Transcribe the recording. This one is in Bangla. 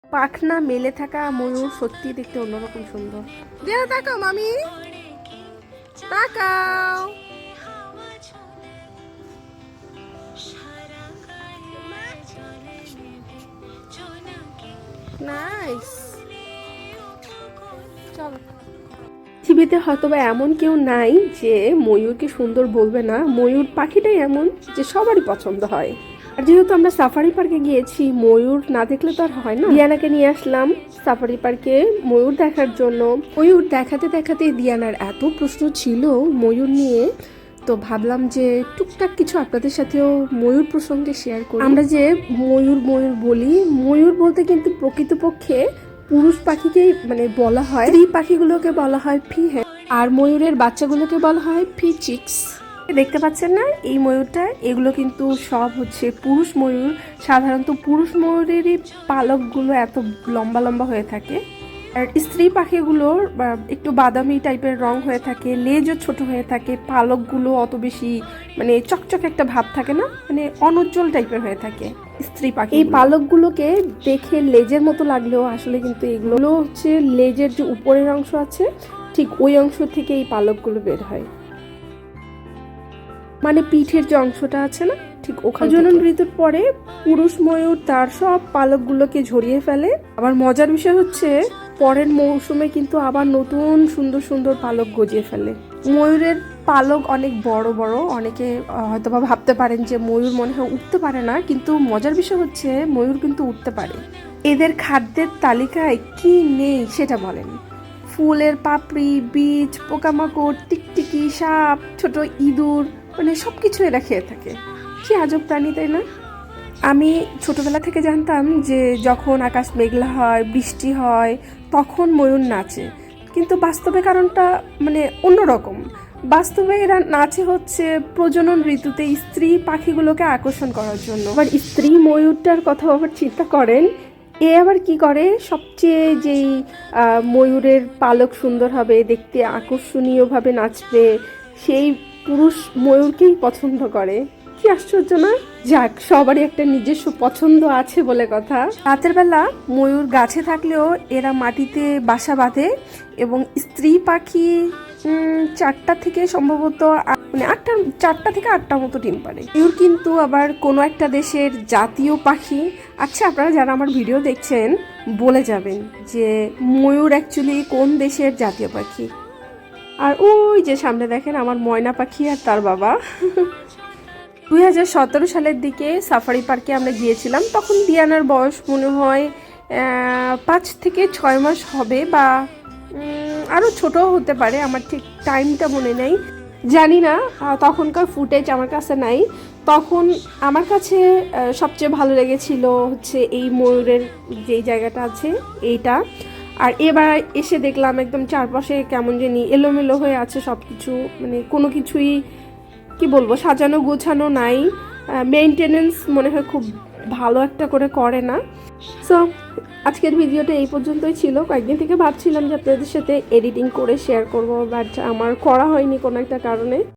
পাখনা মেলে থাকা ময়ূর সত্যি দেখতে অন্যরকম সুন্দর। দিয়া তাকাও মামি, তাকাও। নাইস। চলো। পৃথিবীতে হয়তোবা এমন কেউ নাই যে ময়ূরকে সুন্দর বলবে না। ময়ূর পাখিটাই এমন যে সবারই পছন্দ হয়। আর যেহেতু আমরা সাফারি পার্কে গিয়েছি, ময়ূর না দেখলে তো আর হয় না। দিয়ানাকে নিয়ে আসলাম সাফারি পার্কে ময়ূর দেখার জন্য। ময়ূর দেখাতে দেখাতে দিয়ানার এত প্রশ্ন ছিল ময়ূর নিয়ে, তো ভাবলাম যে টুকটাক কিছু আপনাদের সাথেও ময়ূর প্রসঙ্গে শেয়ার করি। আমরা যে ময়ূর ময়ূর বলি, ময়ূর বলতে কিন্তু প্রকৃতপক্ষে পুরুষ পাখিকেই মানে বলা হয়। স্ত্রী পাখিগুলোকে বলা হয় ফিহে, আর ময়ূরের বাচ্চাগুলোকে বলা হয় ফিচিক্স। দেখতে পাচ্ছেন না এই ময়ূরটা, এগুলো কিন্তু সব হচ্ছে পুরুষ ময়ূর। সাধারণত পুরুষ ময়ূরেরই পালকগুলো এত লম্বা লম্বা হয়ে থাকে, আর স্ত্রী পাখিগুলোর একটু বাদামি টাইপের রং হয়ে থাকে, লেজও ছোট হয়ে থাকে, পালকগুলো অত বেশি মানে চকচক একটা ভাব থাকে না, মানে অনুজ্জ্বল টাইপের হয়ে থাকে স্ত্রী পাখি। এই পালকগুলোকে দেখে লেজের মতো লাগলেও আসলে কিন্তু এগুলো হচ্ছে লেজের যে উপরের অংশ আছে ঠিক ওই অংশ থেকে এই পালকগুলো বের হয়, মানে পিঠের যে অংশটা আছে না ঠিক ওখানে। প্রজনন ঋতুর পরে পুরুষ ময়ূর তার সব পালকগুলোকে ঝরিয়ে ফেলে। আবার মজার বিষয় হচ্ছে পরের মৌসুমে কিন্তু আবার নতুন সুন্দর সুন্দর পালক গজিয়ে ফেলে। ময়ূরের পালক অনেক বড় বড়, অনেকে হয়তোবা ভাবতে পারেন যে ময়ূর মনে হয় উঠতে পারে না, কিন্তু মজার বিষয় হচ্ছে ময়ূর কিন্তু উঠতে পারে। এদের খাদ্যের তালিকায় কি নেই সেটা বলেন। ফুলের পাপড়ি, বীজ, পোকামাকড়, টিকটিকি, সাপ, ছোট ইঁদুর, মানে সব কিছু এরা খেয়ে থাকে। কি আজব প্রাণী, তাই না? আমি ছোটবেলা থেকে জানতাম যে যখন আকাশ মেঘলা হয়, বৃষ্টি হয়, তখন ময়ূর নাচে, কিন্তু বাস্তবে কারণটা মানে অন্যরকম। বাস্তবে এরা নাচে হচ্ছে প্রজনন ঋতুতে স্ত্রী পাখিগুলোকে আকর্ষণ করার জন্য। আবার স্ত্রী ময়ূরটার কথা আবার চিন্তা করেন, এ আবার কি করে, সবচেয়ে যেই ময়ূরের পালক সুন্দর হবে, দেখতে আকর্ষণীয়ভাবে নাচবে, সেই পুরুষ ময়ূরকেই পছন্দ করে। কি আশ্চর্য না? যাক, সবারই একটা নিজস্ব পছন্দ আছে বলে কথা। রাতের বেলা ময়ূর গাছে থাকলেও এরা মাটিতে বাসা বাঁধে, এবং স্ত্রী পাখি 4টা থেকে সম্ভবত মানে 4টা থেকে 8টা মতো ডিম পাড়ে। ময়ূর কিন্তু আবার কোনো একটা দেশের জাতীয় পাখি। আচ্ছা, আপনারা যারা আমার ভিডিও দেখছেন বলে যাবেন যে ময়ূর অ্যাকচুয়ালি কোন দেশের জাতীয় পাখি। আর ওই যে সামনে দেখেন আমার ময়না পাখি আর তার বাবা। 2017 সালের দিকে সাফারি পার্কে আমরা গিয়েছিলাম, তখন দিয়ানার বয়স মনে হয় 5 থেকে 6 মাস হবে, বা আরও ছোটও হতে পারে, আমার ঠিক টাইমটা মনে নেই, জানি না। তখনকার ফুটেজ আমার কাছে নাই। তখন আমার কাছে সবচেয়ে ভালো লেগেছিল হচ্ছে এই ময়ূরের যেই জায়গাটা আছে এইটা। আর এবার এসে দেখলাম একদম চারপাশে কেমন জানি এলোমেলো হয়ে আছে সব কিছু, মানে কোনো কিছুই কি বলবো সাজানো গোছানো নাই, মেইনটেনেন্স মনে হয় খুব ভালো একটা করে না। সো আজকের ভিডিওটা এই পর্যন্তই ছিল। কয়েকদিন থেকে ভাবছিলাম যে আপনাদের সাথে এডিটিং করে শেয়ার করব, বাট আমার করা হয়নি কোনো একটা কারণে।